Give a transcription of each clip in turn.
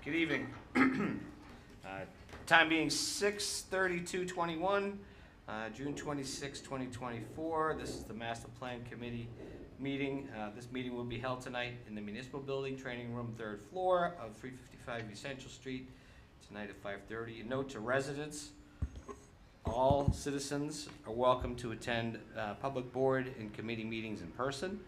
Good evening. Time being 6:32:21, June 26, 2024. This is the Master Plan Committee meeting. This meeting will be held tonight in the Municipal Building, Training Room, 3rd floor of 355 East Central Street, tonight at 5:30. A note to residents, all citizens are welcome to attend public board and committee meetings in person.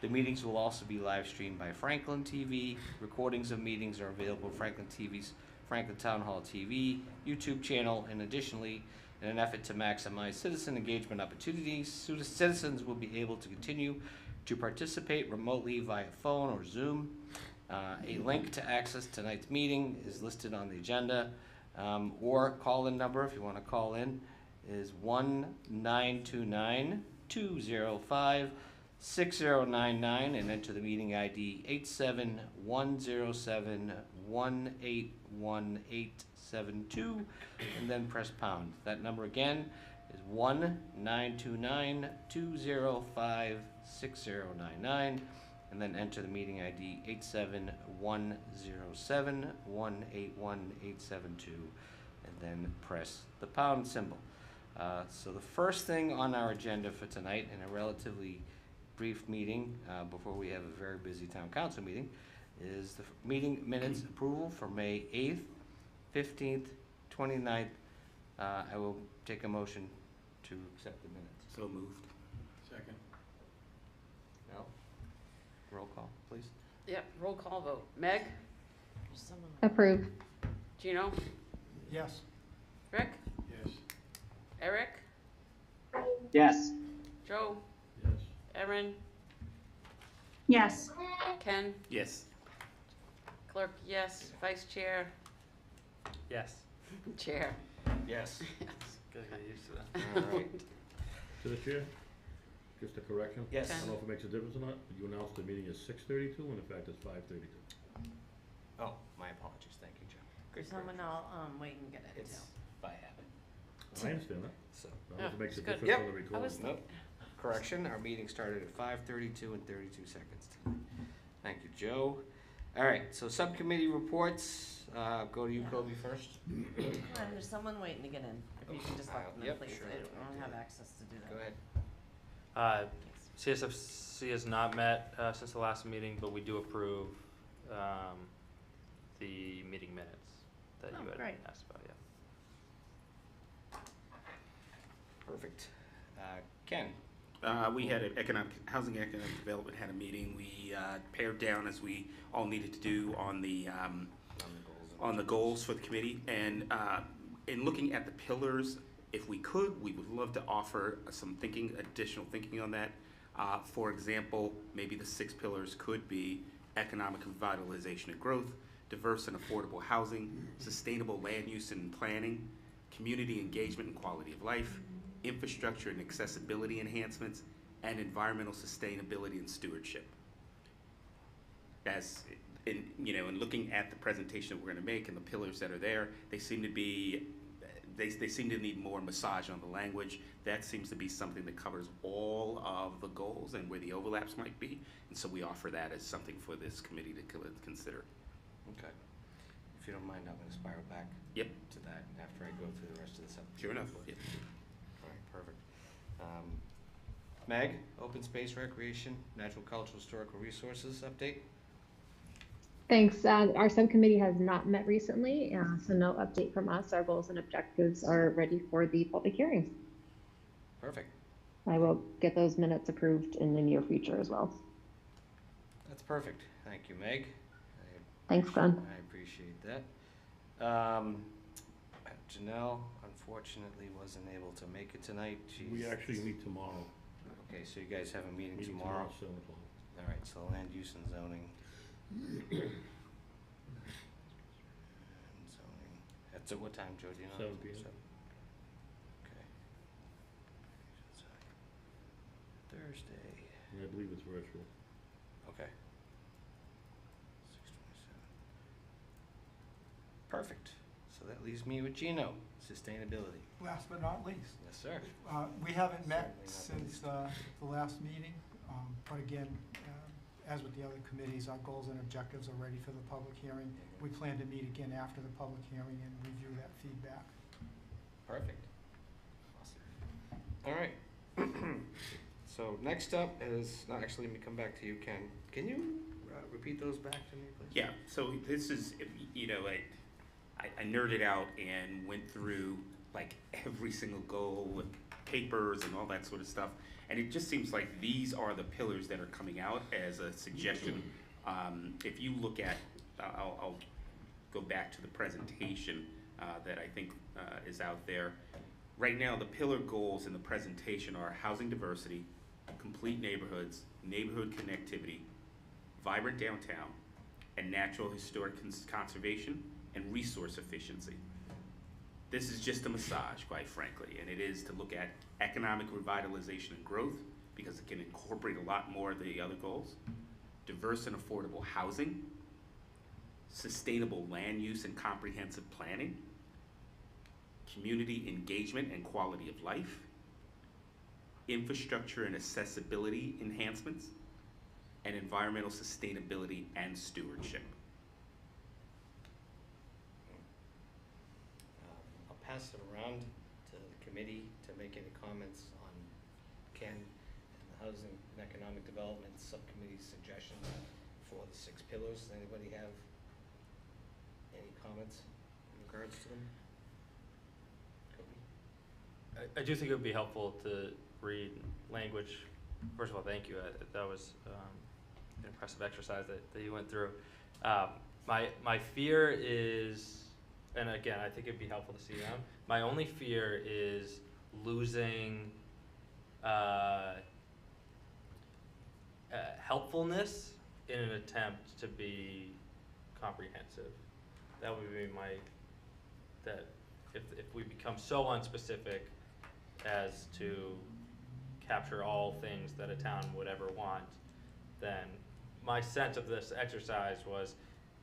The meetings will also be live streamed by Franklin TV. Recordings of meetings are available at Franklin TV's Franklin Town Hall TV YouTube channel, and additionally, in an effort to maximize citizen engagement opportunities, citizens will be able to continue to participate remotely via phone or Zoom. A link to access tonight's meeting is listed on the agenda, or call-in number if you want to call in is 1-929-205-6099 and enter the meeting ID 87-107-181-872 and then press pound. That number again is 1-929-205-6099 and then enter the meeting ID 87-107-181-872 and then press the pound symbol. So the first thing on our agenda for tonight, in a relatively brief meeting before we have a very busy town council meeting, is the meeting minutes approval for May 8th, 15th, 29th. I will take a motion to accept the minutes. So moved. Second. No? Roll call, please. Yep, roll call vote. Meg? Approve. Gino? Yes. Rick? Yes. Eric? Yes. Joe? Yes. Erin? Yes. Ken? Yes. Clerk, yes. Vice Chair? Yes. Chair? Yes. Yes. Gotta get used to that. All right. To the chair, just a correction. Yes. I don't know if it makes a difference or not, but you announced the meeting is 6:32, and in fact it's 5:32. Oh, my apologies. Thank you, Joe. Good Someone I'll wait and get it It's too. by habit. I understand that. So, I don't know if Yeah, it makes a it's good. difference Yep. on the I recording. was nope. Correction, our meeting started at 5:32 and 32 seconds tonight. Thank you, Joe. All right, so subcommittee reports. Go to you, Kobe, first. Come on, there's someone waiting to get in. If you can just let them in, Yep, please. sure. I don't have access to do that. Go ahead. CSFC has not met since the last meeting, but we do approve the meeting minutes that Oh, you had great. asked about, yeah. Perfect. Ken. We had an Housing Economic Development had a meeting. We pared down as we all needed to do on the goals for the committee. And in looking at the pillars, if we could, we would love to offer some additional thinking on that. For example, maybe the 6 pillars could be economic revitalization and growth, diverse and affordable housing, sustainable land use and planning, community engagement and quality of life, infrastructure and accessibility enhancements, and environmental sustainability and stewardship. As in looking at the presentation that we're going to make and the pillars that are there, they seem to be, they seem to need more massage on the language. That seems to be something that covers all of the goals and where the overlaps might be, and so we offer that as something for this committee to consider. Okay. If you don't mind, I'm going to spiral back Yep. to that after I go through the rest of the subcommittee. Sure enough. report. Yep. All right, perfect. Meg, open space, recreation, natural, cultural, historical resources update. Thanks. Our subcommittee has not met recently, so no update from us. Our goals and objectives are ready for the public hearings. Perfect. I will get those minutes approved in the near future as well. That's perfect. Thank you, Meg. Thanks, Glenn. I appreciate that. Janelle, unfortunately, wasn't able to make it tonight. We actually meet tomorrow. Okay, so you guys have a meeting Meeting tomorrow? 7 o'clock. All right, so land use and zoning. And zoning. That's at what time, Joe, do you know? 7 p.m. Okay. Thursday. And I believe it's virtual. Okay. 6:27. Perfect. So that leaves me with Gino, sustainability. Last but not least, Yes, sir. we haven't met Certainly not since the last meeting, but again, as with the other committees, our goals and objectives are ready for the public hearing. We plan to meet again after the public hearing and review that feedback. Perfect. Awesome. All right. So next up is, no, actually, let me come back to you, Ken. Can you repeat those back to me, please? Yeah, so this is, you know, I nerded out and went through like every single goal with papers and all that sort of stuff. And it just seems like these are the pillars that are coming out as a suggestion. If you look at, I'll go back to the presentation that I think is out there. Right now, the pillar goals in the presentation are housing diversity, complete neighborhoods, neighborhood connectivity, vibrant downtown, and natural historic conservation and resource efficiency. This is just a massage, quite frankly, and it is to look at economic revitalization and growth, because it can incorporate a lot more of the other goals, diverse and affordable housing, sustainable land use and comprehensive planning, community engagement and quality of life, infrastructure and accessibility enhancements, and environmental sustainability and stewardship. I'll pass it around to the committee to make any comments on Ken and the Housing and Economic Development Subcommittee's suggestion for the 6 pillars. Does anybody have any comments in regards to them? Kobe? I do think it would be helpful to read language. First of all, thank you. That was an impressive exercise that you went through. My fear is, and again, I think it'd be helpful to see them. My only fear is losing helpfulness in an attempt to be comprehensive. That would be that if we become so unspecific as to capture all things that a town would ever want, then my sense of this exercise was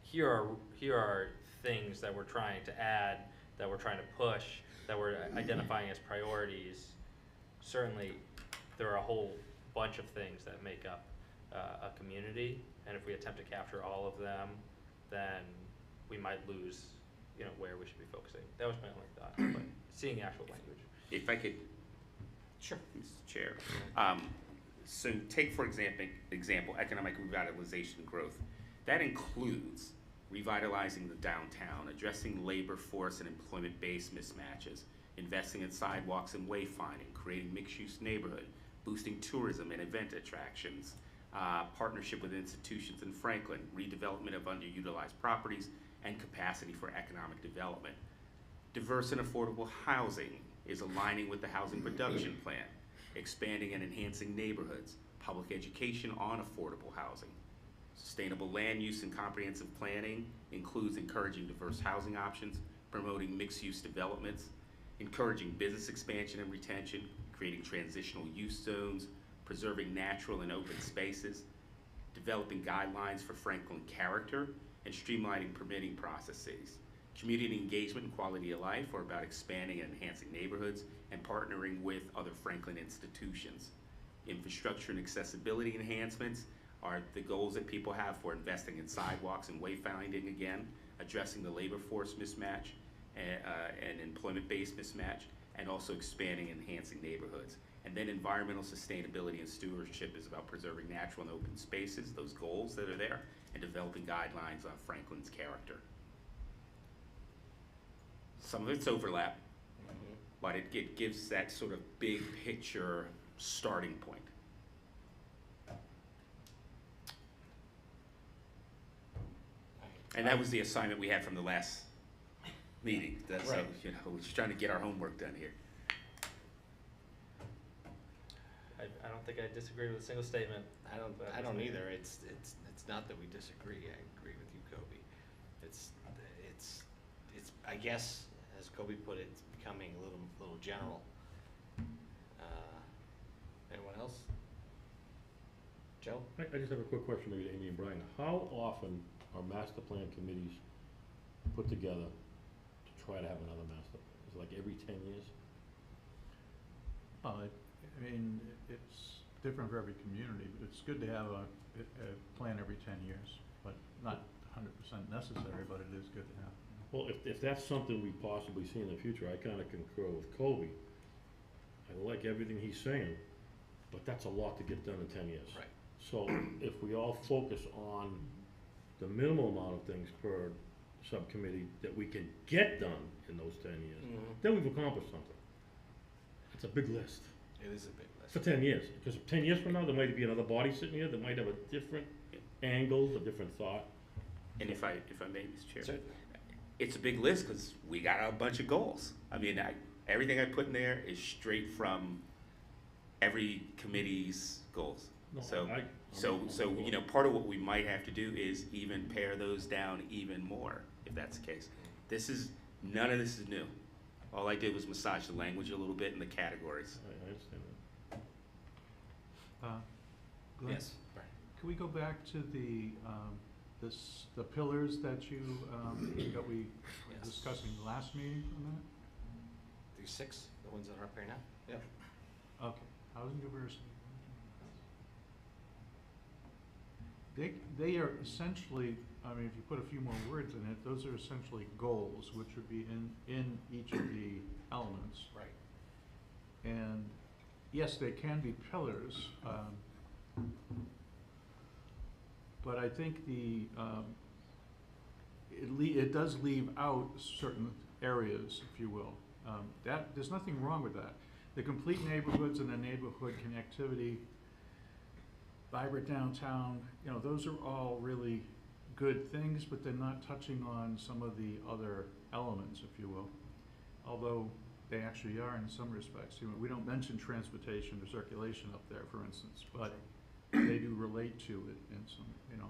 here are things that we're trying to add, that we're trying to push, that we're identifying as priorities. Certainly there are a whole bunch of things that make up a community, and if we attempt to capture all of them, then we might lose, you know, where we should be focusing. That was my only thought, but seeing actual language. If I could, Sure. Mr. Chair. So take, for example, economic revitalization and growth. That includes revitalizing the downtown, addressing labor force and employment-based mismatches, investing in sidewalks and wayfinding, creating mixed-use neighborhood, boosting tourism and event attractions, partnership with institutions in Franklin, redevelopment of underutilized properties, and capacity for economic development. Diverse and affordable housing is aligning with the housing production plan, expanding and enhancing neighborhoods, public education on affordable housing. Sustainable land use and comprehensive planning includes encouraging diverse housing options, promoting mixed-use developments, encouraging business expansion and retention, creating transitional use zones, preserving natural and open spaces, developing guidelines for Franklin character, and streamlining permitting processes. Community engagement and quality of life are about expanding and enhancing neighborhoods and partnering with other Franklin institutions. Infrastructure and accessibility enhancements are the goals that people have for investing in sidewalks and wayfinding again, addressing the labor force mismatch and employment-based mismatch, and also expanding and enhancing neighborhoods. And then environmental sustainability and stewardship is about preserving natural and open spaces, those goals that are there, and developing guidelines on Franklin's character. Some of it's overlap, but it gives that sort of big picture starting point. And that was the assignment we had from the last meeting. That's Right. You know, we're just trying to get our homework done here. I don't think I disagree with a single statement. I don't either. It's not that we disagree. I agree with you, Kobe. It's I guess, as Kobe put it, it's becoming a little general. Anyone else? Joe? I just have a quick question maybe to Amy and Brian. How often are master plan committees put together to try to have another master plan? Is it like every 10 years? I mean, it's different for every community, but it's good to have a plan every 10 years, but not 100% necessary, but it is good to have. Well, if that's something we possibly see in the future, I kinda concur with Kobe. I like everything he's saying, but that's a lot to get done in 10 years. Right. So if we all focus on the minimal amount of things per subcommittee that we can get done in those 10 years, then we've accomplished something. It's a big list It is a big list. for 10 years, because 10 years from now, there might be another body sitting here that might have a different angle, a different thought. And if I may, Mr. Chair. Certainly. It's a big list because we got a bunch of goals. I mean, everything I put in there is straight from every committee's goals. No, So, I'm so, on so, board. you know, part of what we might have to do is even pare those down even more, if that's the case. None of this is new. All I did was massage the language a little bit in the categories. I understand that. Glenn, Yes. Can we go back to the pillars that that we were Yes. discussing last meeting for a minute? These 6, the ones that are up here now? Yep. Okay, housing diversity. They are essentially, I mean, if you put a few more words in it, those are essentially goals, which would be in each of the elements. Right. And yes, they can be pillars, but I think it does leave out certain areas, if you will. There's nothing wrong with that. The complete neighborhoods and the neighborhood connectivity, vibrant downtown, you know, those are all really good things, but they're not touching on some of the other elements, if you will. Although they actually are in some respects. You know, we don't mention transportation or circulation up there, for instance, but they do relate to it in some, you know,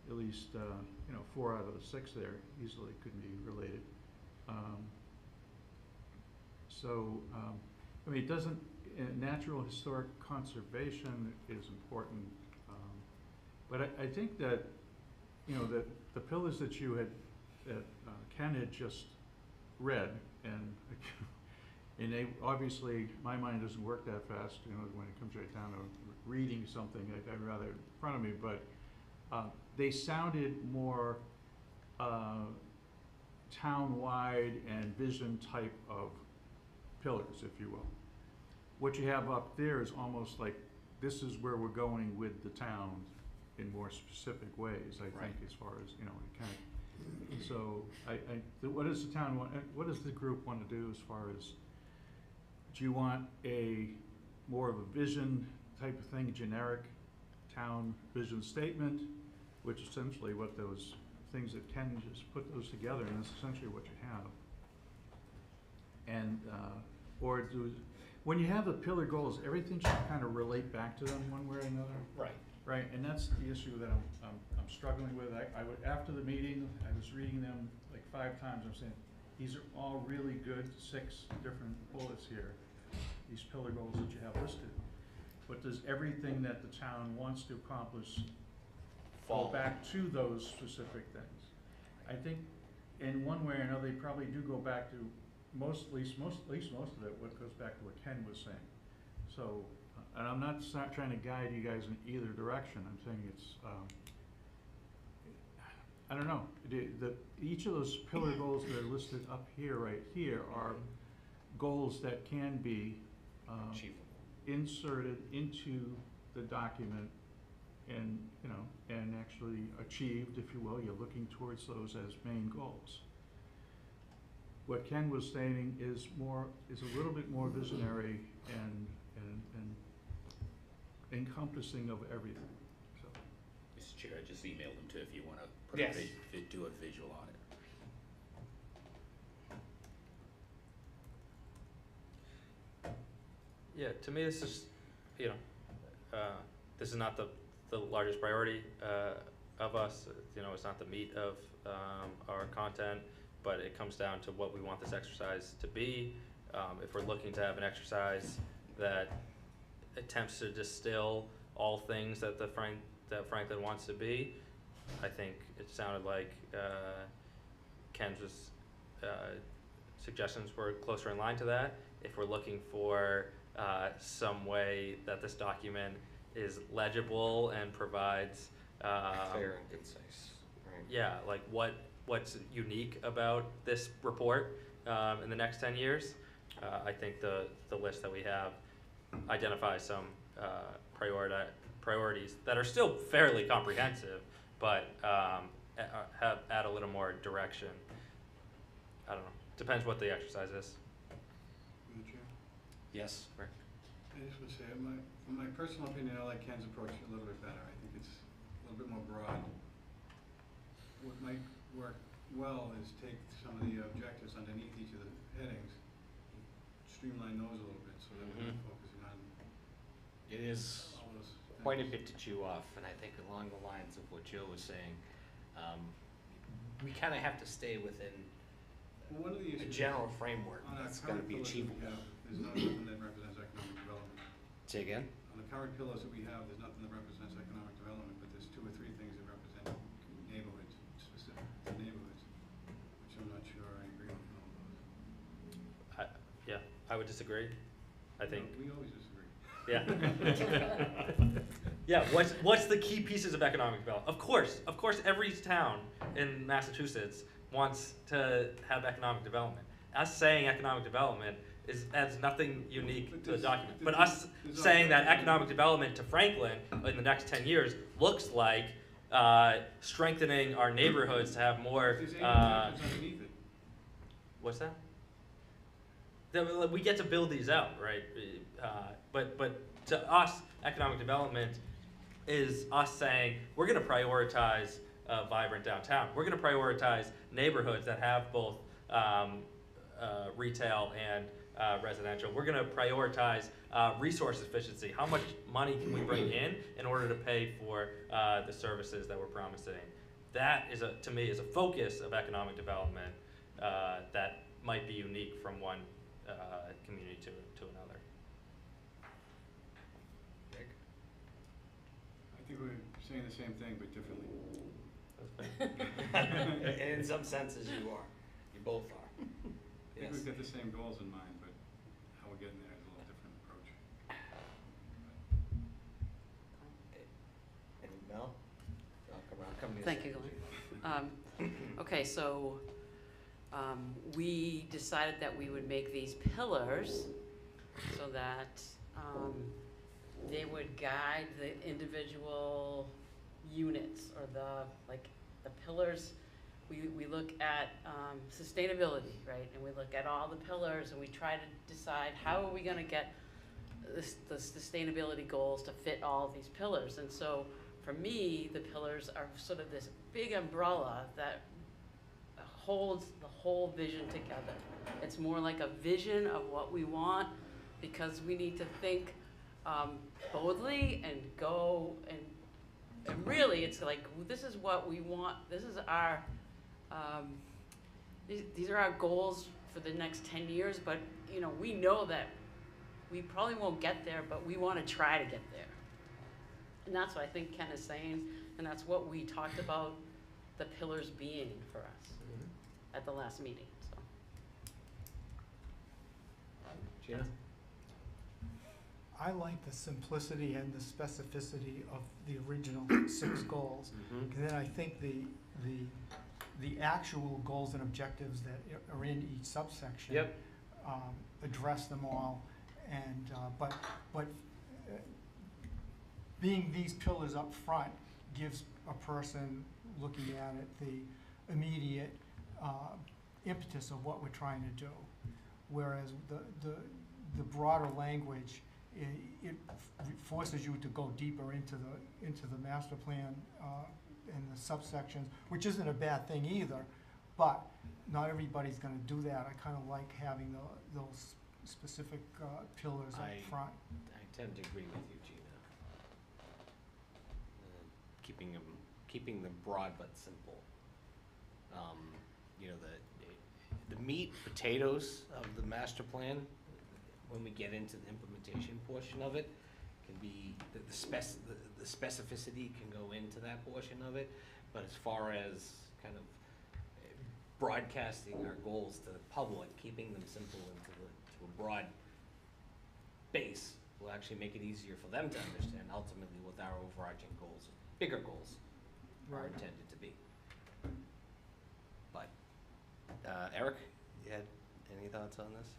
at least, 4 out of the 6 there easily could be related. I mean, it doesn't, natural historic conservation is important, but I think that, you know, that the pillars that Ken had just read, and they, obviously, my mind doesn't work that fast, you know, when it comes right down to reading something, I'd rather in front of me, but they sounded more town-wide and vision type of pillars, if you will. What you have up there is almost like, this is where we're going with the town in more specific ways, I think, Right. as far as, you know, it kind of, so what does the town want, what does the group want to do as far as, do you want a more of a vision type of thing, generic town vision statement, which essentially what those things that Ken just put those together, and that's essentially what you have. And, when you have the pillar goals, everything should kind of relate back to them one way or another. Right. Right, and that's the issue that I'm struggling with. I would, after the meeting, I was reading them like 5 times, I'm saying, these are all really good, 6 different bullets here, these pillar goals that you have listed. But does everything that the town wants to accomplish fall back to those specific things? I think in one way or another, they probably do go back to at least most of it, what goes back to what Ken was saying. So, and I'm not trying to guide you guys in either direction. I'm saying it's, I don't know. Each of those pillar goals that are listed up here, right here, are goals that can be Achievable. inserted into the document and, you know, and actually achieved, if you will. You're looking towards those as main goals. What Ken was stating is a little bit more visionary and encompassing of everything. So. Mr. Chair, I just emailed them to if you want to put Yes. do a visual on it. Yeah, to me, this is, you know, this is not the largest priority of us. You know, it's not the meat of our content, but it comes down to what we want this exercise to be. If we're looking to have an exercise that attempts to distill all things that Franklin wants to be, I think it sounded like Ken's suggestions were closer in line to that. If we're looking for some way that this document is legible and provides, Clear and concise, right? yeah, like what's unique about this report in the next 10 years. I think the list that we have identifies some priorities that are still fairly comprehensive, but add a little more direction. I don't know. Depends what the exercise is. Through the chair. Yes, Rick? I just would say, in my personal opinion, I like Ken's approach a little bit better. I think it's a little bit more broad. What might work well is take some of the objectives underneath each of the headings, streamline those a little bit so that we're focusing on It is all those things. quite a bit to chew off, and I think along the lines of what Joe was saying, we kind of have to stay within Well, one of the a issues general framework on our that's going to current be pillars that we achievable. have, there's nothing that represents economic development. Say again? On the current pillars that we have, there's nothing that represents economic development, but there's 2 or 3 things that represent neighborhoods, specific to neighborhoods, which I'm not sure I agree with all those. Yeah, I would disagree. I think. We always disagree. Yeah. Yeah, what's the key pieces of economic development? Of course, every town in Massachusetts wants to have economic development. Us saying economic development adds nothing unique But to the there's- document. there's- But us there's saying that also- economic development to Franklin in the next 10 years looks like strengthening our neighborhoods to have more, There's 8 objectives underneath it. what's that? We get to build these out, right? But to us, economic development is us saying, we're gonna prioritize a vibrant downtown. We're gonna prioritize neighborhoods that have both retail and residential. We're gonna prioritize resource efficiency. How much money can we bring in order to pay for the services that we're promising? That is, to me, is a focus of economic development that might be unique from one community to another. Rick? I think we're saying the same thing, but differently. In some senses, you are. You both are. I think Yes. we've got the same goals in mind, but how we're getting there is a little different approach. And Mel? I'll come to you. Thank you, Glenn. Okay, so we decided that we would make these pillars so that they would guide the individual units or the pillars. We look at sustainability, right? And we look at all the pillars and we try to decide how are we gonna get the sustainability goals to fit all of these pillars. And so for me, the pillars are sort of this big umbrella that holds the whole vision together. It's more like a vision of what we want because we need to think boldly and go and really it's like this is what we want. This is our these are our goals for the next 10 years, but you know, we know that we probably won't get there, but we want to try to get there. And that's what I think Ken is saying, and that's what we talked about the pillars being for us at the last meeting, so. Gina? I like the simplicity and the specificity of the original 6 goals. And then I think the actual goals and objectives that are in each subsection Yep. address them all. And but being these pillars up front gives a person looking at it the immediate impetus of what we're trying to do. Whereas the broader language, it forces you to go deeper into the master plan and the subsections, which isn't a bad thing either, but not everybody's gonna do that. I kinda like having those specific pillars up front. I tend to agree with you, Gina. Keeping them broad but simple. You know, the meat, potatoes of the master plan, when we get into the implementation portion of it, can be, the specificity can go into that portion of it, but as far as kind of broadcasting our goals to the public, keeping them simple and to a broad base will actually make it easier for them to understand ultimately what our overarching goals, bigger goals, are Right. intended to be. But, Eric, you had any thoughts on this?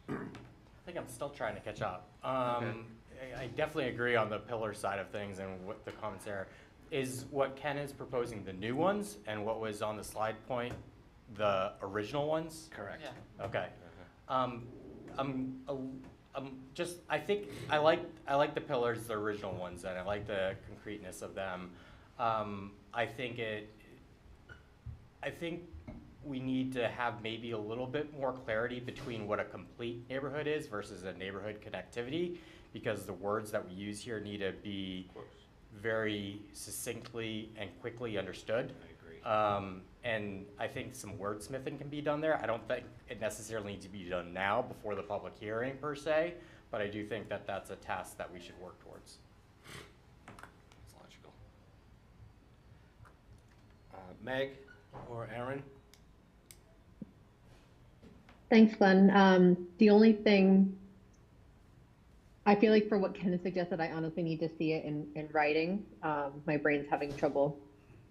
I think I'm still trying to catch up. I definitely agree on the pillar side of things and what the comments there. Is what Ken is proposing the new ones and what was on the slide point the original ones? Correct. Yeah. Okay. I think I like the pillars, the original ones, and I like the concreteness of them. I think we need to have maybe a little bit more clarity between what a complete neighborhood is versus a neighborhood connectivity, because the words that we use here need to be Of course. very succinctly and quickly understood. I agree. And I think some wordsmithing can be done there. I don't think it necessarily needs to be done now before the public hearing per se, but I do think that that's a task that we should work towards. That's logical. Meg or Aaron? Thanks, Glenn. The only thing, I feel like for what Ken has suggested, I honestly need to see it in writing. My brain's having trouble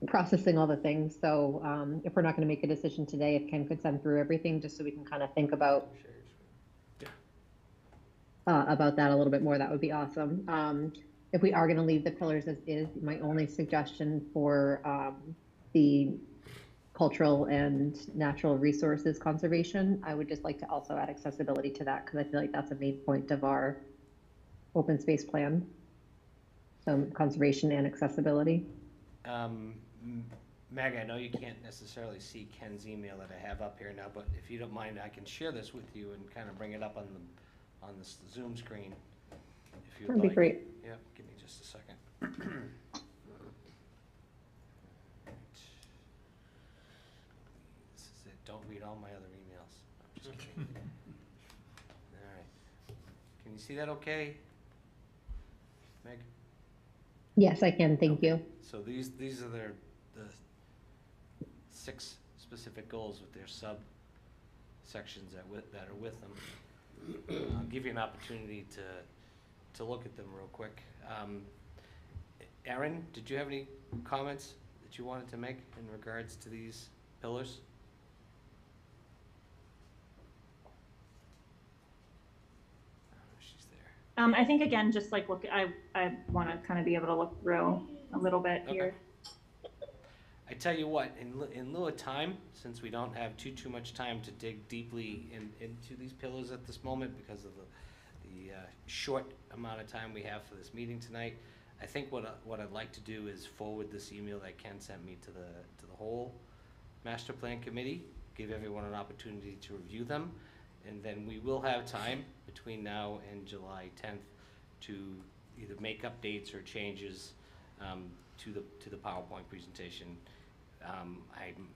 processing all the things. So if we're not going to make a decision today, if Ken could send through everything just so we can kind of think about that a little bit more, that would be awesome. If we are going to leave the pillars as is, my only suggestion for the cultural and natural resources conservation, I would just like to also add accessibility to that, because I feel like that's a main point of our open space plan. So conservation and accessibility. Meg, I know you can't necessarily see Ken's email that I have up here now, but if you don't mind, I can share this with you and kind of bring it up on the Zoom screen, if you'd like. That'd be great. Yeah, give me just a second. This is it. Don't read all my other emails. I'm just kidding. All right. Can you see that okay, Meg? Yes, I can. Thank you. So these are the 6 specific goals with their subsections that are with them. I'll give you an opportunity to look at them real quick. Aaron, did you have any comments that you wanted to make in regards to these pillars? She's there. I think again, just like I want to kind of be able to look through a little bit Okay. here. I tell you what, in lieu of time, since we don't have too much time to dig deeply into these pillars at this moment because of the short amount of time we have for this meeting tonight, I think what I'd like to do is forward this email that Ken sent me to the whole master plan committee, give everyone an opportunity to review them, and then we will have time between now and July 10th to either make updates or changes to the PowerPoint presentation.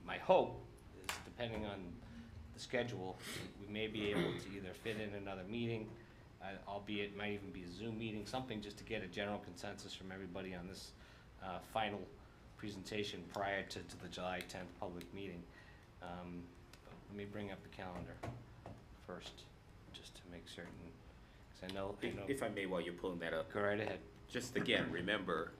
My hope is, depending on the schedule, we may be able to either fit in another meeting, albeit it might even be a Zoom meeting, something just to get a general consensus from everybody on this final presentation prior to the July 10th public meeting. Let me bring up the calendar first, just to make certain, because I know. If I may, while you're pulling that up. Go right ahead. Just again, remember,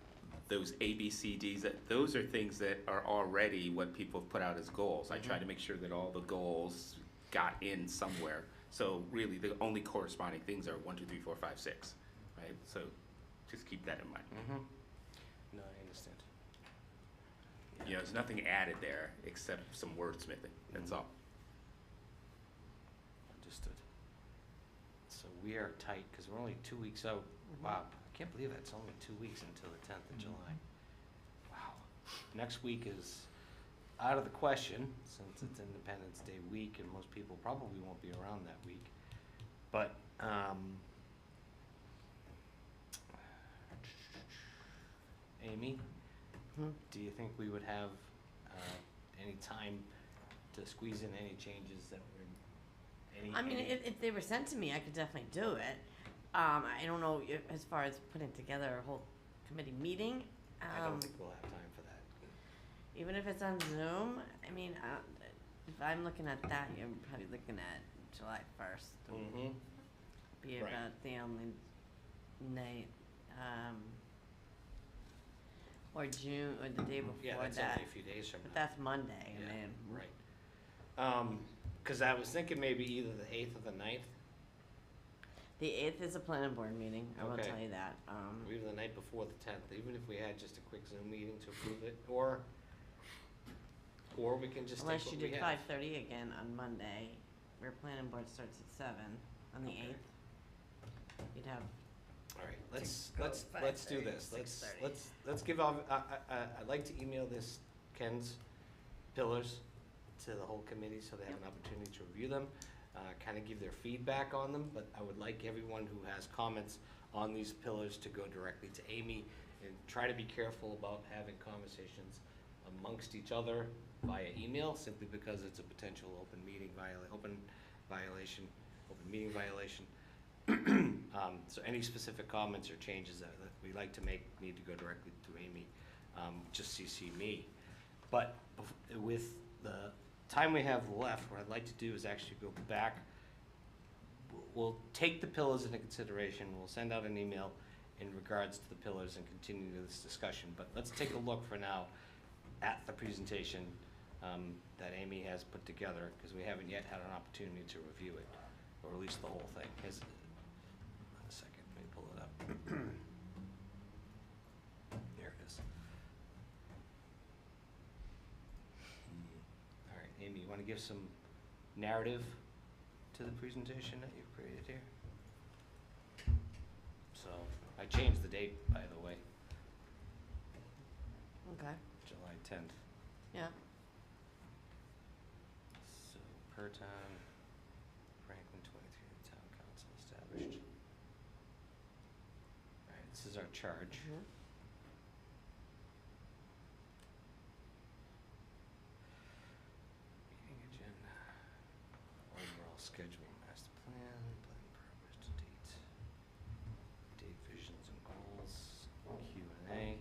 those A, B, C, Ds, those are things that are already what people have put out as goals. I try to make sure that all the goals got in somewhere. So really, the only corresponding things are 1, 2, 3, 4, 5, 6, right? So just keep that in mind. No, I understand. You know, there's nothing added there except some wordsmithing, that's all. Understood. So we are tight, because we're only 2 weeks out. Wow, I can't believe it's only 2 weeks until the 10th of July. Wow. Next week is out of the question, since it's Independence Day week, and most people probably won't be around that week. But, Amy, do you think we would have any time to squeeze in any changes that were, I mean, if they were sent to me, I could definitely do it. I don't know as far as putting together a whole committee meeting. I don't think we'll have time for that. Even if it's on Zoom, I mean, if I'm looking at that, you're probably looking at July 1st. be Right. about the only night, or June, or the day before Yeah, that's that. only a few days from now. But that's Monday, Yeah, I mean. right. Cause I was thinking maybe either the 8th or the 9th, The 8th is a planning board meeting, I will Okay. tell you that. or even the night before the 10th, even if we had just a quick Zoom meeting to approve it, or we can just take Unless what you we did have. 5:30 again on Monday, where planning board starts at 7 on the Okay. 8th. You'd have, All right, let's go let's do 5:30, this. 6:30. Let's give off. I'd like to email this Ken's pillars to the whole committee so they have an opportunity to review them, kind of give their feedback on them. But I would like everyone who has comments on these pillars to go directly to Amy and try to be careful about having conversations amongst each other via email, simply because it's a potential open meeting violation. So any specific comments or changes that we'd like to make need to go directly to Amy, just CC me. But with the time we have left, what I'd like to do is actually go back. We'll take the pillars into consideration, we'll send out an email in regards to the pillars and continue this discussion. But let's take a look for now at the presentation that Amy has put together, because we haven't yet had an opportunity to review it, or at least the whole thing. A second, let me pull it up. There it is. All right, Amy, you want to give some narrative to the presentation that you've created here? So, I changed the date, by the way, okay, July 10th. yeah. So, per town, Franklin 23, the town council established. All right, this is our charge. Mhm. Meeting agenda, overall schedule, master plan, plan progress to date, visions and goals, Q&A.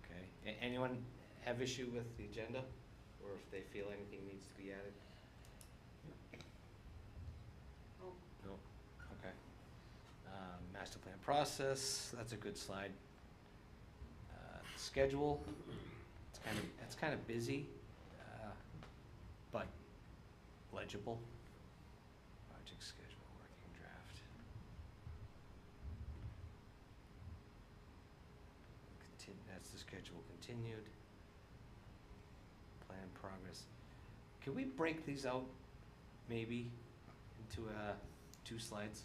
Okay, anyone have issue with the agenda, or if they feel anything needs to be added? No, okay. Master plan process, that's a good slide. Schedule, it's kind of busy, but legible. Project schedule, working draft. That's the schedule continued. Plan progress. Can we break these out, maybe, into 2 slides?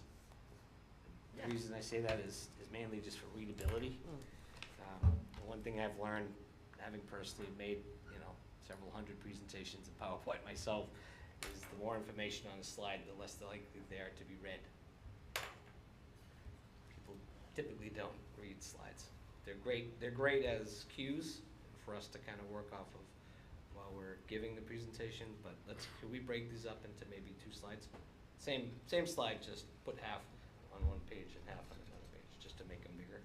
Yeah. The reason I say that is mainly just for readability. One thing I've learned, having personally made, several hundred presentations in PowerPoint myself, is the more information on a slide, the less likely they are to be read. People typically don't read slides. They're great as cues for us to kind of work off of while we're giving the presentation, but can we break these up into maybe 2 slides? Same slide, just put half on one page and half on another page, just to make them bigger.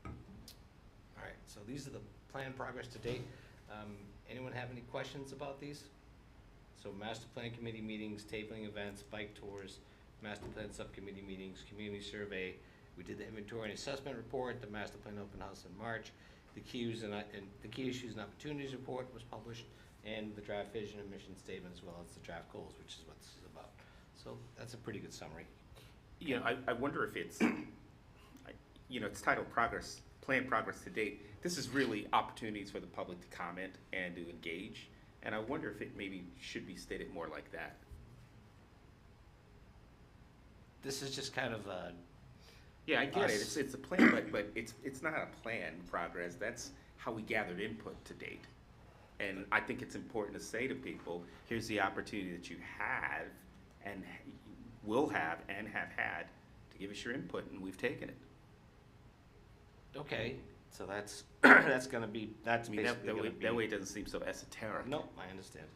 All right, so these are the plan progress to date. Anyone have any questions about these? So master plan committee meetings, tabling events, bike tours, master plan subcommittee meetings, community survey. We did the inventory and assessment report, the master plan open house in March. The key issues and opportunities report was published, and the draft vision and mission statement, as well as the draft goals, which is what this is about. So that's a pretty good summary. I wonder if it's, it's titled Plan Progress to Date. This is really opportunities for the public to comment and to engage, and I wonder if it maybe should be stated more like that. This is just kind of a Yeah, I get it. It's a plan, but it's not a plan progress. That's how we gathered input to date. And I think it's important to say to people, here's the opportunity that you have and will have and have had to give us your input, and we've taken it. Okay, so that's that's basically that way it doesn't seem so esoteric. Nope, I understand.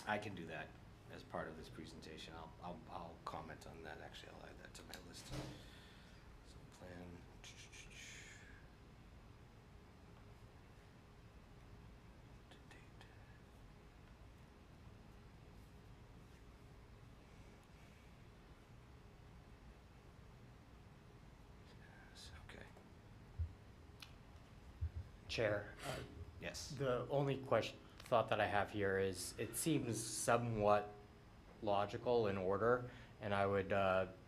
I can do that as part of this presentation. I'll comment on that. Actually, I'll add that to my list. So plan. Chair, Yes. the only thought that I have here is, it seems somewhat logical in order, and I would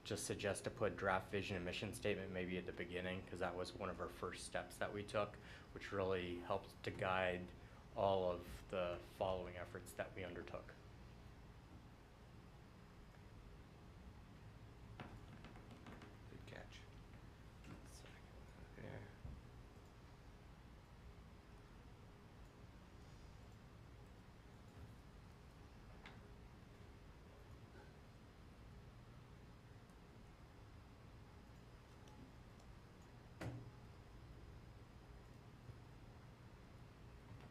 just suggest to put draft vision and mission statement maybe at the beginning, because that was one of our first steps that we took, which really helped to guide all of the following efforts that we undertook. Good catch. There.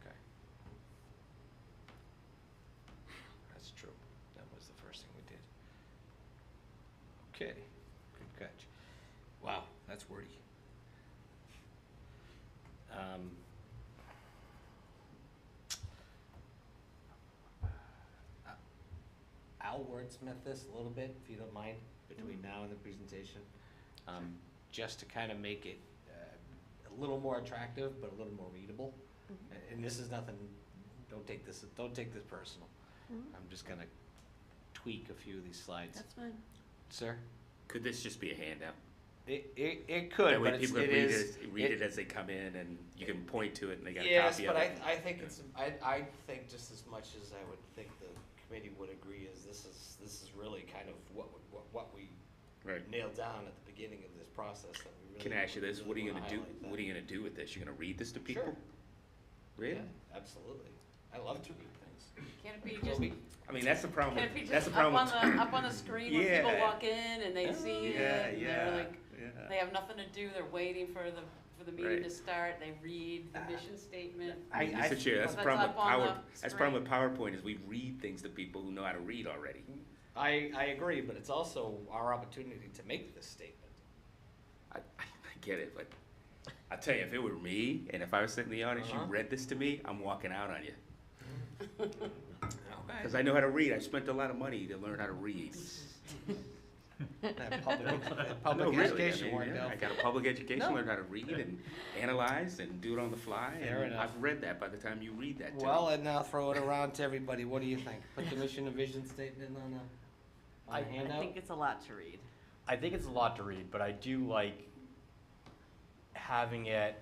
Okay. That's true. That was the first thing we did. Okay, good catch. Wow, that's wordy. I'll wordsmith this a little bit, if you don't mind, between now and the presentation, just to kind of make it a little more attractive, but a little more readable. And this is nothing, don't take this personal. I'm just gonna tweak a few of these slides. That's fine. Sir? Could this just be a handout? It could, That way but people it can is. read it as they come in, and you can point to it, and they got a Yes, copy but of it. I think it's, I think just as much as I would think the committee would agree is this is really kind of what we Right. nailed down at the beginning of this process that we really. Can I ask you this, what are you really gonna do, wanna highlight that. what are you gonna do with this? You're gonna read this to people? Sure. Really? Yeah, absolutely. I love to read things. Can't it be Well, just, we- I mean, that's the problem, can't it be that's just the up problem. up on the screen when people Yeah. walk in and they see it, and they're like, yeah. they have nothing to do, they're waiting for the meeting Right. to start, they read the mission statement. Mr. Chair, that's the That's problem with up on the that's the problem with PowerPoint, is we read things to people who know how to read already. I agree, but it's also our opportunity to make this statement. I get it, but I'll tell you, if it were me, and if I was sitting in the audience, you Uh-huh. read this to me, I'm walking out on you. Okay. Because I know how to read, I spent a lot of money to learn how to read. That public No, really, education I mean, worked yeah, out. I got a public education, No. learned how to read and analyze and do it on the fly. Fair and enough. I've read that by the time you read that to me. Well, and now throw it around to everybody. What do you think? Put the mission and vision statement on a I handout? think it's a lot to read. I think it's a lot to read, but I do like having it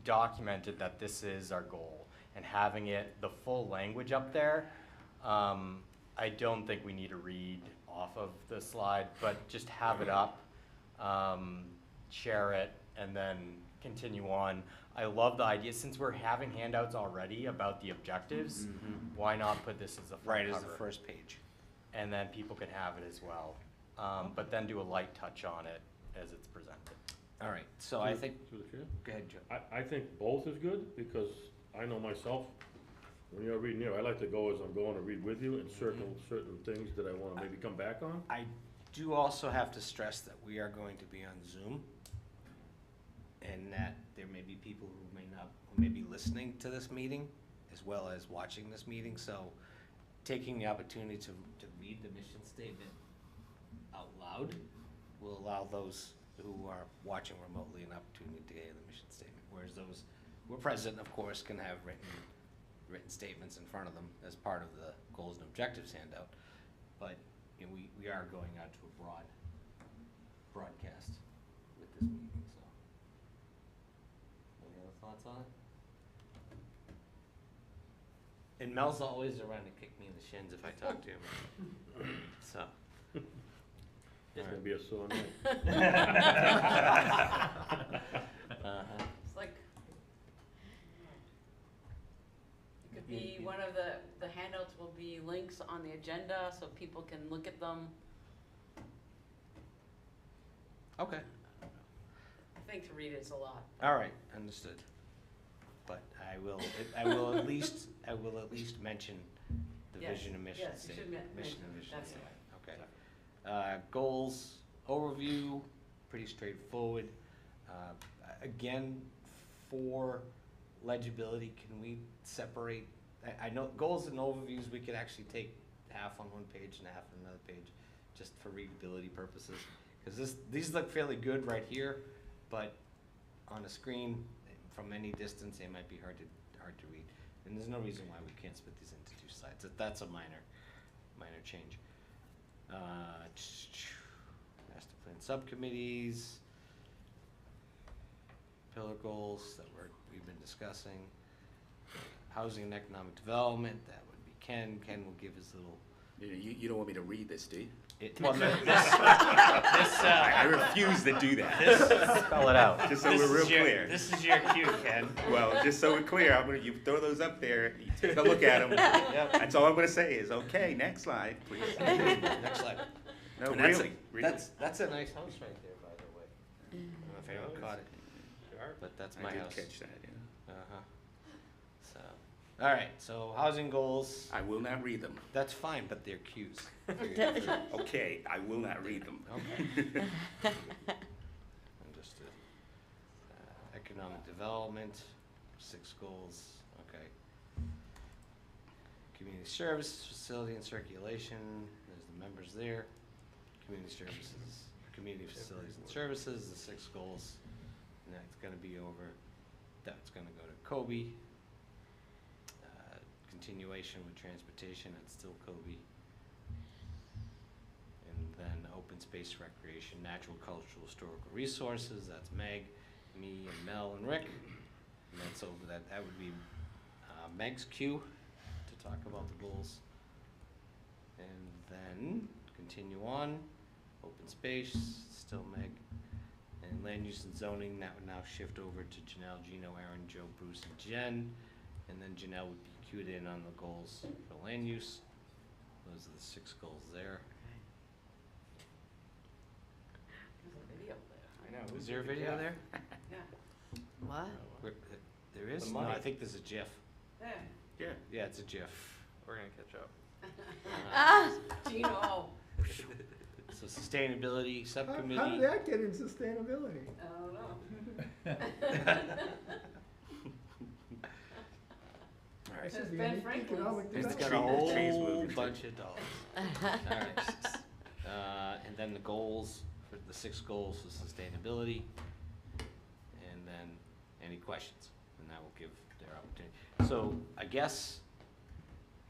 documented that this is our goal, and having it, the full language up there. I don't think we need to read off of the slide, but just have it up, share it, and then continue on. I love the idea, since we're having handouts already about the objectives, why not put this as a front Right, as cover? the first page. And then people can have it as well. But then do a light touch on it as it's presented. All right, so I think, Through the chair? go ahead, Joe. I think both is good, because I know myself, when you're reading here, I like to go as I'm going to read with you and circle certain things that I wanna maybe come back on. I do also have to stress that we are going to be on Zoom, and that there may be people who may be listening to this meeting as well as watching this meeting, so taking the opportunity to read the mission statement out loud will allow those who are watching remotely an opportunity to hear the mission statement, whereas those who are present, of course, can have written statements in front of them as part of the goals and objectives handout. But, you know, we are going out to a broadcast with this meeting, so. Any other thoughts on it? And Mel's always around to kick me in the shins if I talk to him, so. It's gonna be a sore night. Uh-huh. It's like, it could be, one of the handouts will be links on the agenda, so people can look at them. Okay, I think to read it's a lot. all right, understood. But I will at least mention the Yes, vision and mission yes, you should statement. Mission mention and it, vision that's statement, okay. Goals, overview, pretty straightforward. Again, for legibility, can we separate, I know goals and overviews, we could actually take half on one page and half on another page, just for readability purposes. Because these look fairly good right here, but on a screen, from any distance, they might be hard to read. And there's no reason why we can't split these into two slides. That's a minor change. Master plan subcommittees, pillar goals that we've been discussing. Housing and economic development, that would be Ken. Ken will give his little. You don't want me to read this, do you? I refuse to do that. Spell it out. Just so we're real clear. This is your cue, Ken. Well, just so we're clear, you throw those up there, you take a look at them. Yep. That's all I'm gonna say is, okay, next slide, please. Next slide. No, And really. That's a nice house right there, by the way. I don't know if anyone caught it, but that's my I did house. catch that, yeah. So, all right. So housing goals. I will not read them. That's fine, but they're cues. Okay, I will not read them. Okay. Understood. Economic development, 6 goals. Okay. Community services, facility and circulation. There's the members there. Community services, community facilities and services, the 6 goals. And that's going to be over. That's going to go to Kobe. Continuation with transportation, that's still Kobe. And then open space recreation, natural, cultural, historical resources, that's Meg, me, and Mel, and Rick. And that's over that would be Meg's cue to talk about the goals. And then continue on, open space, still Meg. And land use and zoning, that would now shift over to Janelle, Gino, Aaron, Joe, Bruce, and Jen. And then Janelle would be cued in on the goals for land use. Those are the 6 goals there. There's a video there. I know. Is there a video there? Yeah. What? There is? The No, money. I think there's a GIF. There. Yeah. Yeah, it's a GIF. We're gonna catch up. Ah, Gino. So sustainability subcommittee. How did that get in sustainability? I don't know. All right. This is the Ben economic Franklin's. It's development. got a The trees whole moving. bunch of dollars. All right. And then the goals, for the 6 goals for sustainability. And then any questions, and that will give their opportunity. So I guess,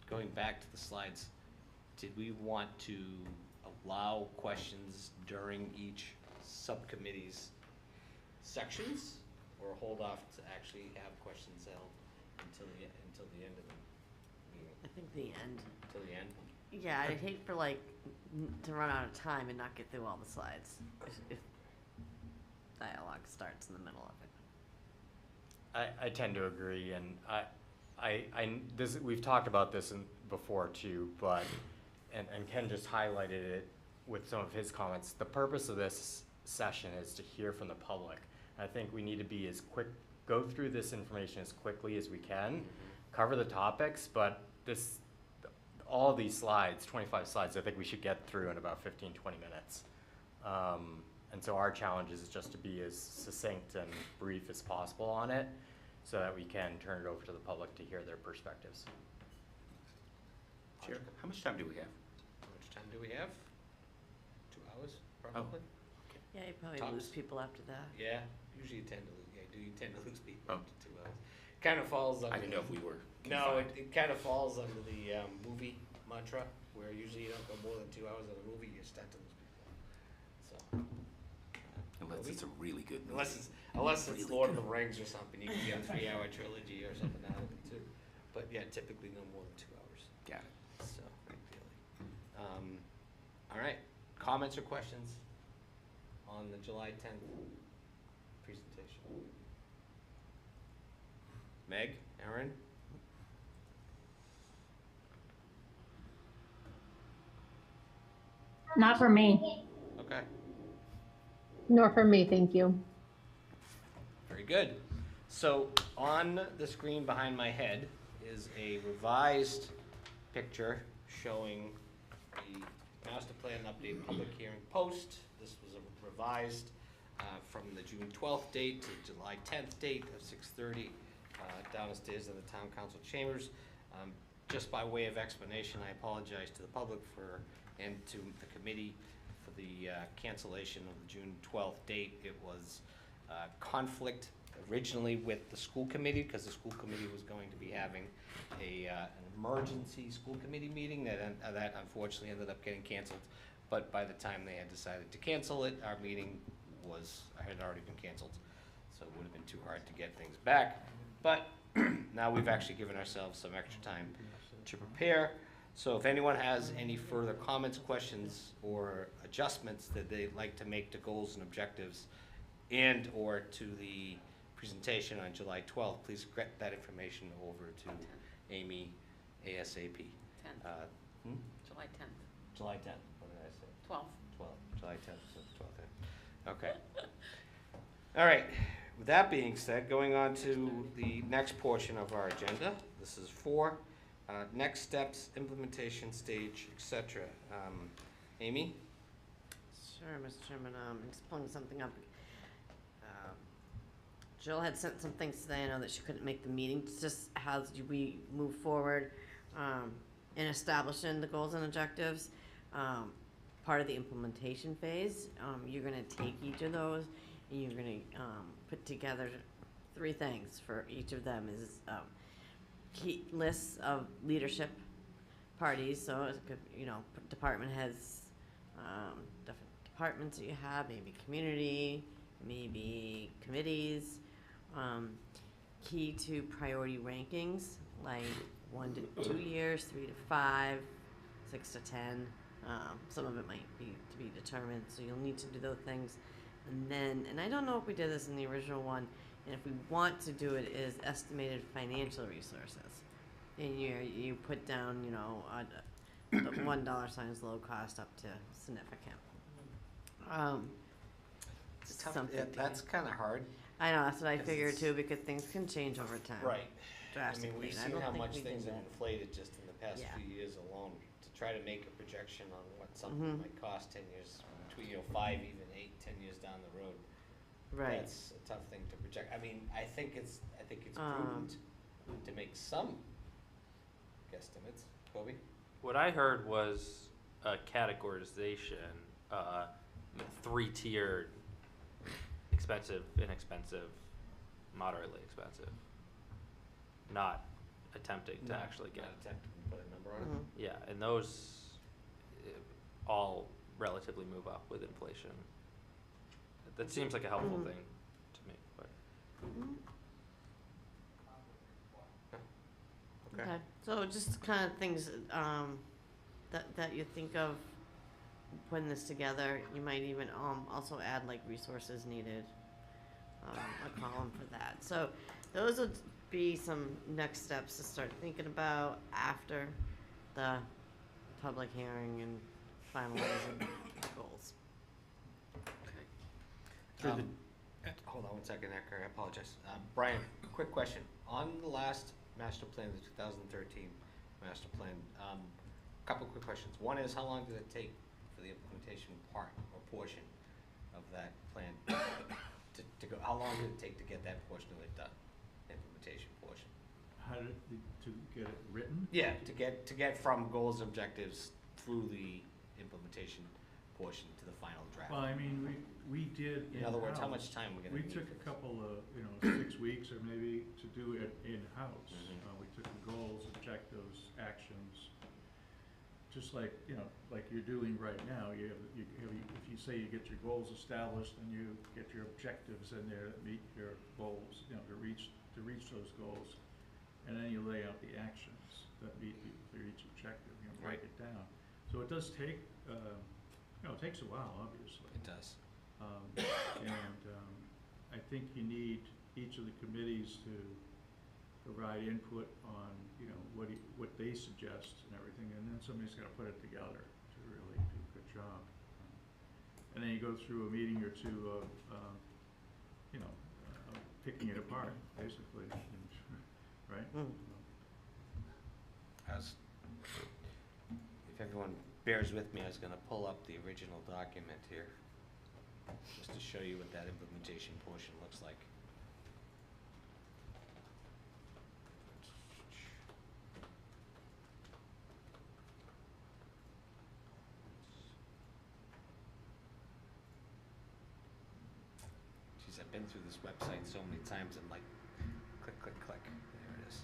going back to the slides, did we want to allow questions during each subcommittee's sections? Or hold off to actually have questions held until the end of the meeting? I think the end. Till the end? Yeah, I'd hate for to run out of time and not get through all the slides if dialogue starts in the middle of it. I tend to agree, and we've talked about this before too, but, and Ken just highlighted it with some of his comments. The purpose of this session is to hear from the public. I think we need to go through this information as quickly as we can, cover the topics, but all these slides, 25 slides, I think we should get through in about 15, 20 minutes. And so our challenge is just to be as succinct and brief as possible on it so that we can turn it over to the public to hear their perspectives. Chair, how much time do we have? How much time do we have? 2 hours, probably? Yeah, you probably Tops. lose people after that. Yeah, usually you tend to lose, you tend to lose people Oh. after 2 hours. Kind of falls under. I didn't know if we were No, confined. it kind of falls under the movie mantra, where usually you don't go more than 2 hours on a movie, you start to lose people. So. Unless it's a really good movie. Unless it's Really Lord of good. the Rings or something, you can get a 3-hour trilogy or something out of it too. But yeah, typically no more than 2 hours. Got it. So, ideally. All right, comments or questions on the July 10th presentation? Meg, Aaron? Not for me. Okay, Nor for me, thank you. very good. So on the screen behind my head is a revised picture showing the master plan update public hearing post. This was a revised from the June 12th date to July 10th date of 6:30 downstairs in the town council chambers. Just by way of explanation, I apologize to the public and to the committee for the cancellation of the June 12th date. It was conflict originally with the school committee, because the school committee was going to be having an emergency school committee meeting that unfortunately ended up getting canceled. But by the time they had decided to cancel it, our meeting had already been canceled. So it would have been too hard to get things back. But now we've actually given ourselves some extra time to prepare. So if anyone has any further comments, questions, or adjustments that they'd like to make to goals and objectives and/or to the presentation on July 12th, please get that information over to Amy ASAP. 10th, July 10th, July 10th, what did I say? 12th. July 10th, so 12th. Okay. All right, with that being said, going on to the next portion of our agenda. This is 4, next steps, implementation stage, etc. Amy? Sure, Mr. Chairman, just pulling something up. Jill had sent some things today. I know that she couldn't make the meeting. It's just how do we move forward in establishing the goals and objectives. Part of the implementation phase, you're going to take each of those and you're going to put together 3 things for each of them. Is key lists of leadership parties. So it could, department heads, different departments that you have, maybe community, maybe committees. Key to priority rankings, like 1 to 2 years, 3 to 5, 6 to 10. Some of it might be to be determined, so you'll need to do those things. And then, and I don't know if we did this in the original one, and if we want to do it, is estimated financial resources. And you put down, the $1 sign is low cost up to significant. It's tough. Something Yeah, to that's kind of hard. I know, that's what I 'Cause figured it's- too, because things can change over time. Right. I Drastically. mean, we've and I seen don't how think much we things did have that. inflated just in the past Yeah. few years alone. To try to make a projection on what something Mhm. might cost 10 years, between 5, even 8, 10 years down the road. Right. That's a tough thing to project. I mean, I think it's Um, prudent to make some guesstimates. Kobe? What I heard was a categorization, 3-tiered, expensive, inexpensive, moderately expensive. Not attempting to actually get. Not attempting to put a number on it. Mhm. Yeah, and those all relatively move up with inflation. That seems like a helpful Mhm. thing to me, but. Okay, so just kind of things that you think of putting this together. You might even also add like resources needed, a column for that. So those would be some next steps to start thinking about after the public hearing and finalizing the goals. Hold on one second, Ecker, I apologize. Brian, quick question. On the last master plan, the 2013 master plan, couple quick questions. One is, how long did it take for the implementation part or portion of that plan to go? How long did it take to get that portion of it done, implementation portion? How did, to get it written? Yeah, to get from goals, objectives through the implementation portion to the final draft. Well, I mean, we did In other words, how in-house. much time are we gonna We need took for a this? couple of, 6 weeks or maybe to do it in-house. Mhm. We took the goals, objectives, actions, just like, like you're doing right now. If you say you get your goals established and you get your objectives in there that meet your goals, to reach those goals. And then you lay out the actions that meet for each objective, break Right. it down. So it does take, it takes a while, obviously. It does. I think you need each of the committees to provide input on, what they suggest and everything, and then somebody's gotta put it together to really do a good job. And then you go through a meeting or two of, picking it apart, basically, right? If everyone bears with me, I was gonna pull up the original document here, just to show you what that implementation portion looks like. Geez, been through this website so many times, I'm like, click, click, click, there it is.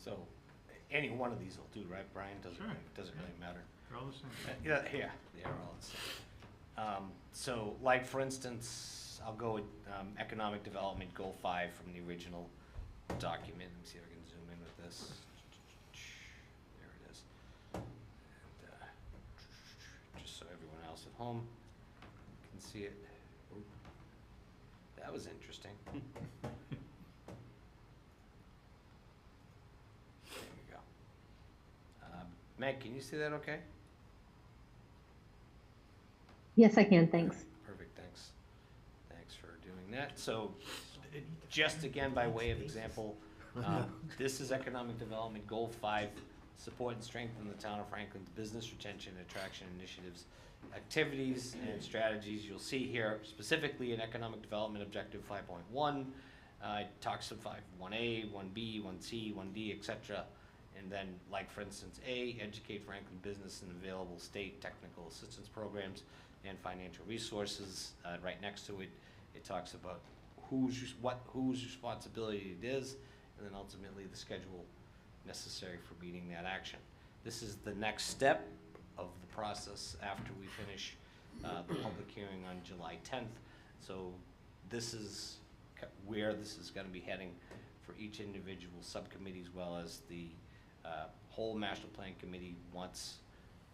So, any one of these will do, right, Brian? Doesn't really matter. They're all the same. Yeah, they are all the same. So, like for instance, I'll go with economic development goal 5 from the original document. Let me see if I can zoom in with this. There it is. And, just so everyone else at home can see it. Ooh, that was interesting. Meg, can you see that okay? Yes, I can, thanks. Perfect, thanks. Thanks for doing that. So, just again, by way of example, this is Economic Development Goal 5, support and strengthen the town of Franklin's business retention, attraction initiatives, activities, and strategies. You'll see here specifically in Economic Development Objective 5.1, it talks about 1A, 1B, 1C, 1D, etc. And then, like for instance, A, educate Franklin business and available state technical assistance programs and financial resources. Right next to it, it talks about whose responsibility it is, and then ultimately the schedule necessary for meeting that action. This is the next step of the process after we finish the public hearing on July 10th. So this is where this is going to be heading for each individual subcommittee, as well as the whole master plan committee once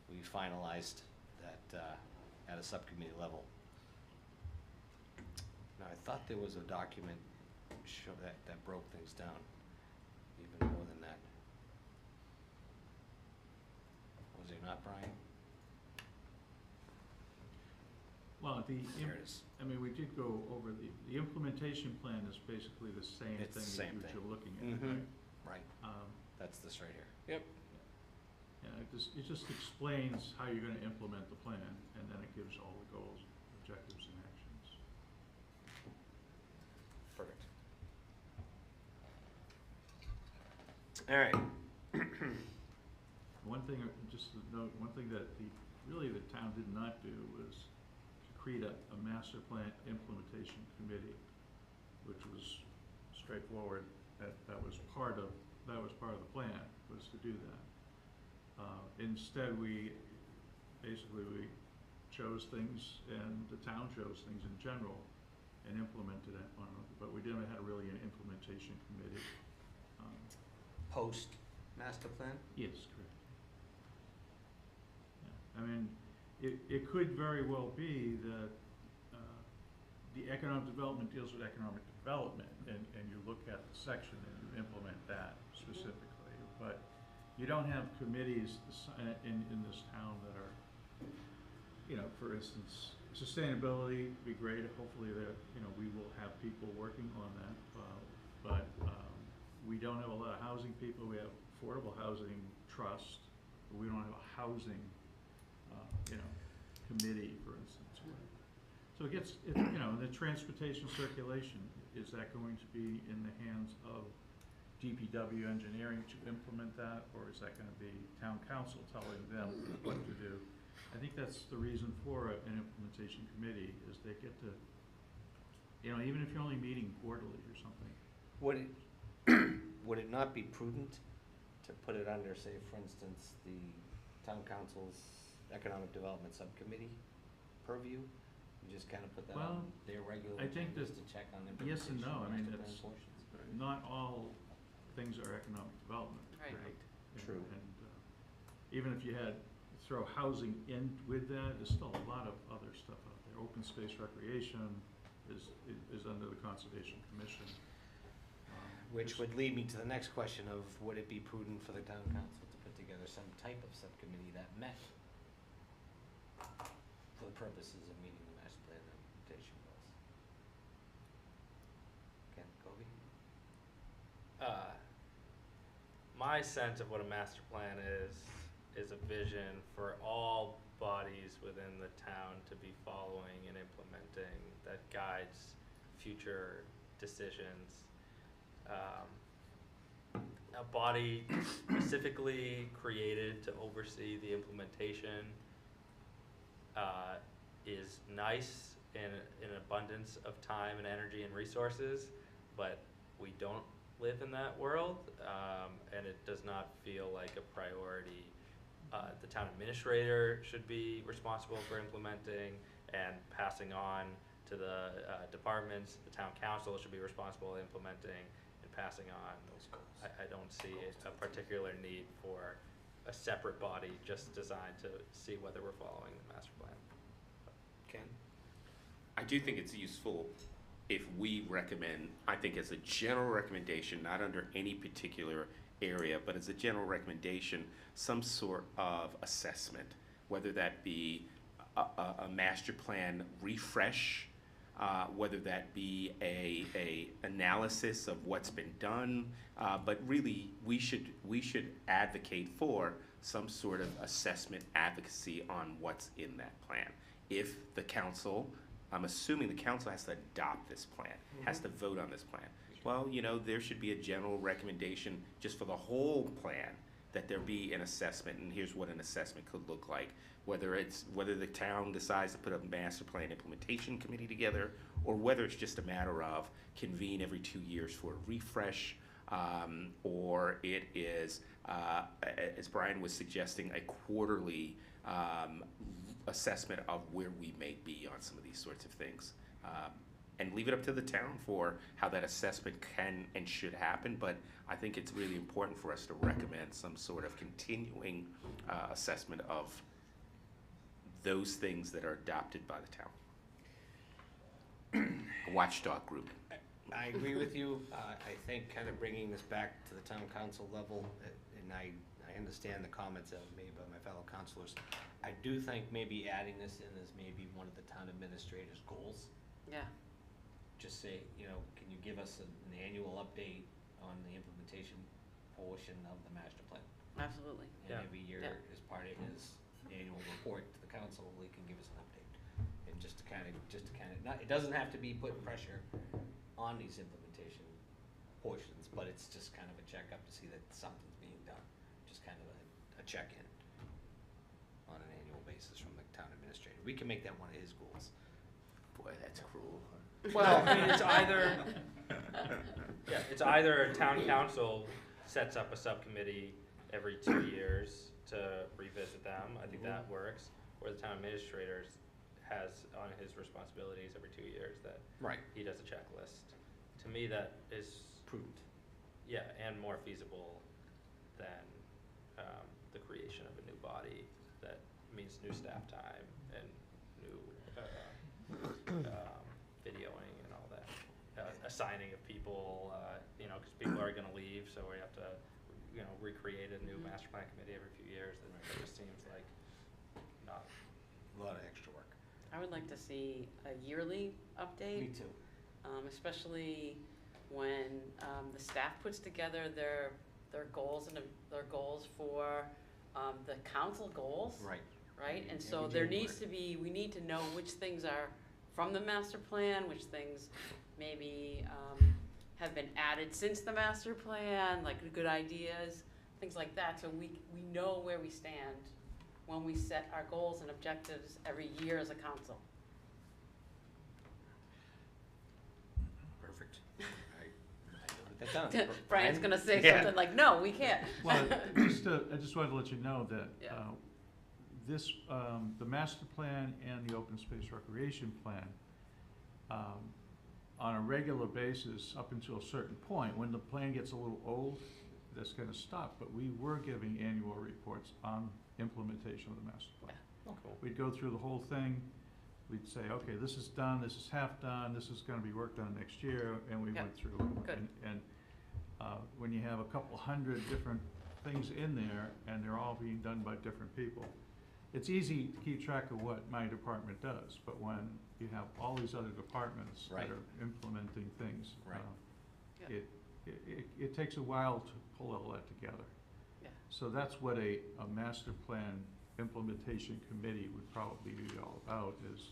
we finalized that at a subcommittee level. Now, I thought there was a document that broke things down even more than that. Was there not, Brian? Well, There it is. I mean, we did go over the implementation plan is basically the same It's the thing same that thing. you're looking at, Mhm. right? Right. That's this right here. Yep. Yeah, it just explains how you're gonna implement the plan, and then it gives all the goals, objectives, and actions. Perfect. All right. One thing, just to note, one thing that the town did not do was to create a master plan implementation committee, which was straightforward. That was part of the plan, was to do that. Instead, we chose things, and the town chose things in general and implemented it on, but we didn't have really an implementation committee. Post master plan? Yes, correct. Yeah, I mean, it could very well be that the economic development deals with economic development, and you look at the section and you implement that specifically. But you don't have committees in this town that are, for instance, sustainability would be great. Hopefully that, we will have people working on that. But we don't have a lot of housing people. We have affordable housing trust, but we don't have a housing, committee, for instance. So it gets, the transportation circulation, is that going to be in the hands of DPW engineering to implement that, or is that gonna be town council telling them what to do? I think that's the reason for an implementation committee, is they get to, even if you're only meeting quarterly or something. Would it not be prudent to put it under, say, for instance, the town council's economic development subcommittee purview? You just kind of put that on their regular I think agendas that to check on yes and implementation no. I of mean, master plan it's portions. not all things are economic development. Right. And- True. And even if you throw housing in with that, there's still a lot of other stuff out there. Open space recreation is under the Conservation Commission. Which would lead me to the next question of, would it be prudent for the town council to put together some type of subcommittee that met for the purposes of meeting the master plan implementation goals? Ken, Kobe? My sense of what a master plan is a vision for all bodies within the town to be following and implementing that guides future decisions. A body specifically created to oversee the implementation is nice in an abundance of time and energy and resources, but we don't live in that world, and it does not feel like a priority. The town administrator should be responsible for implementing and passing on to the departments. The town council should be responsible for implementing and passing on those goals. I don't see a particular need for a separate body just designed to see whether we're following the master plan. Ken? I do think it's useful if we recommend, I think as a general recommendation, not under any particular area, but as a general recommendation, some sort of assessment, whether that be a master plan refresh, whether that be a analysis of what's been done, but really we should advocate for some sort of assessment advocacy on what's in that plan. If the council, I'm assuming the council has to adopt this plan, has to vote on this plan. Well, you know, there should be a general recommendation just for the whole plan that there be an assessment, and here's what an assessment could look like. Whether the town decides to put a master plan implementation committee together, or whether it's just a matter of convene every 2 years for a refresh, or it is, as Brian was suggesting, a quarterly assessment of where we may be on some of these sorts of things. And leave it up to the town for how that assessment can and should happen, but I think it's really important for us to recommend some sort of continuing assessment of those things that are adopted by the town. A watchdog group. I agree with you. I think kind of bringing this back to the town council level, and I understand the comments that were made by my fellow councilors. I do think maybe adding this in as maybe one of the town administrator's goals. Yeah. Just say, you know, can you give us an annual update on the implementation portion of the master plan? Absolutely. And Yeah. every year, Yeah. as part of his annual report to the council, he can give us an update. And just to kind of, not, it doesn't have to be putting pressure on these implementation portions, but it's just kind of a checkup to see that something's being done. Just kind of a check-in on an annual basis from the town administrator. We can make that one of his goals. Boy, that's cruel. Well, I mean, it's either a town council sets up a subcommittee every 2 years to revisit them, I think that works, or the town administrator has on his responsibilities every 2 years that Right. he does a checklist. To me, that is Prudent. yeah, and more feasible than the creation of a new body that means new staff time and new videoing and all that, assigning of people, you know, because people are going to leave, so we have to, you know, recreate a new master plan committee every few years. That just seems like not. A lot of extra work. I would like to see a yearly update. Me too. Especially when the staff puts together their goals and their goals for the council goals. Right. Right, and Every so there January. needs to be, we need to know which things are from the master plan, which things maybe have been added since the master plan, like good ideas, things like that, so we know where we stand when we set our goals and objectives every year as a council. Perfect. I noted that down. Brian's gonna say Yeah. something like, no, we can't. Well, I just wanted to let you know that Yeah. the master plan and the open space recreation plan on a regular basis up until a certain point. When the plan gets a little old, that's gonna stop, but we were giving annual reports on implementation of the master plan. Cool. We'd go through the whole thing, we'd say, okay, this is done, this is half done, this is gonna be worked on next year, and we Yeah. went through. Good. And when you have a couple hundred different things in there, and they're all being done by different people, it's easy to keep track of what my department does, but when you have all these other departments Right. that are implementing things, Right. Yeah. it takes a while to pull all that together. Yeah. So that's what a master plan implementation committee would probably be all about, is,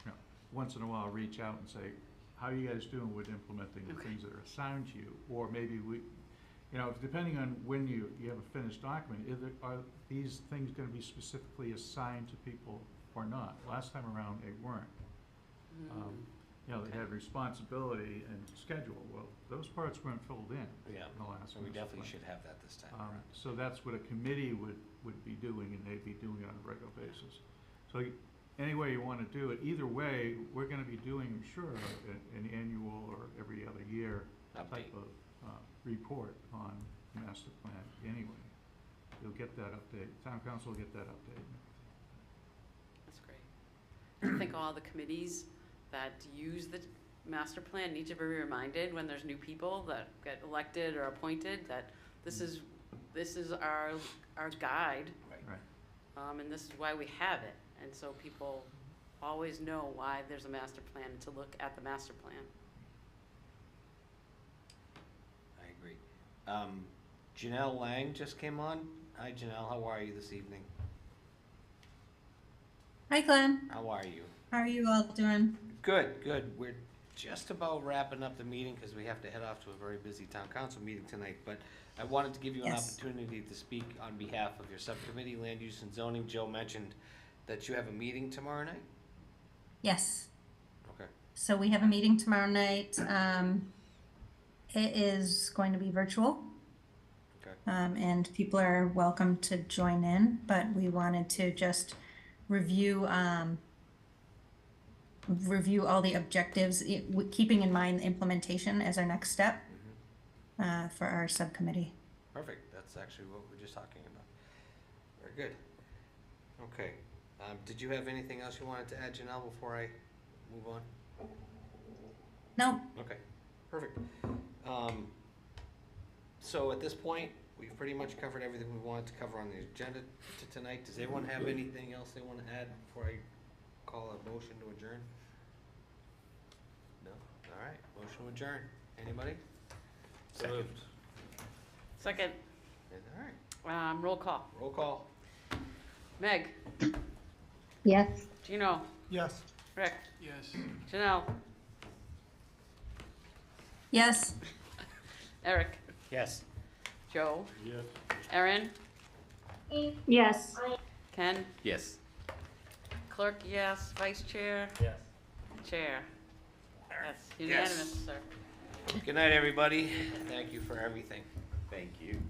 you know, once in a while, reach out and say, how are you guys doing with implementing the things that are assigned to you? Or maybe we, you know, depending on when you have a finished document, are these things gonna be specifically assigned to people or not? Last time around, they weren't. You know, they had responsibility and schedule. Well, those parts weren't filled in Yeah, in the last so we master definitely plan. should have that this time around. So that's what a committee would be doing, and they'd be doing it on a regular basis. So any way you wanna do it, either way, we're gonna be doing, I'm sure, an annual or every other year Update. type of, report on the master plan anyway. You'll get that update, town council will get that update. That's great. I think all the committees that use the master plan need to be reminded when there's new people that get elected or appointed, that this is our guide. Right. And this is why we have it, and so people always know why there's a master plan, and to look at the master plan. I agree. Janelle Lang just came on. Hi Janelle, how are you this evening? Hi, Glenn. How are you? How are you all doing? Good, good. We're just about wrapping up the meeting because we have to head off to a very busy town council meeting tonight. But I wanted to give you an Yes. opportunity to speak on behalf of your subcommittee, Land Use and Zoning. Joe mentioned that you have a meeting tomorrow night? Yes. Okay. So we have a meeting tomorrow night. It is going to be virtual. Okay. And people are welcome to join in, but we wanted to just review all the objectives, keeping in mind implementation as our next step for our subcommittee. Perfect. That's actually what we were just talking about. Very good. Okay. Did you have anything else you wanted to add, Janelle, before I move on? No, Okay, perfect. So at this point, we've pretty much covered everything we wanted to cover on the agenda tonight. Does everyone have anything else they want to add before I call a motion to adjourn? No? All right, motion to adjourn. Anybody? So moved. Second, All right, roll call. roll call. Meg, Yes. Gino, Yes. Rick, Yes. Janelle, yes. Eric, Yes. Joe, Yes. Erin, Yes. Ken, Yes. clerk, yes, vice chair, Yes. chair. Yes, unanimous, sir. Good night, everybody. Thank you for everything. Thank you.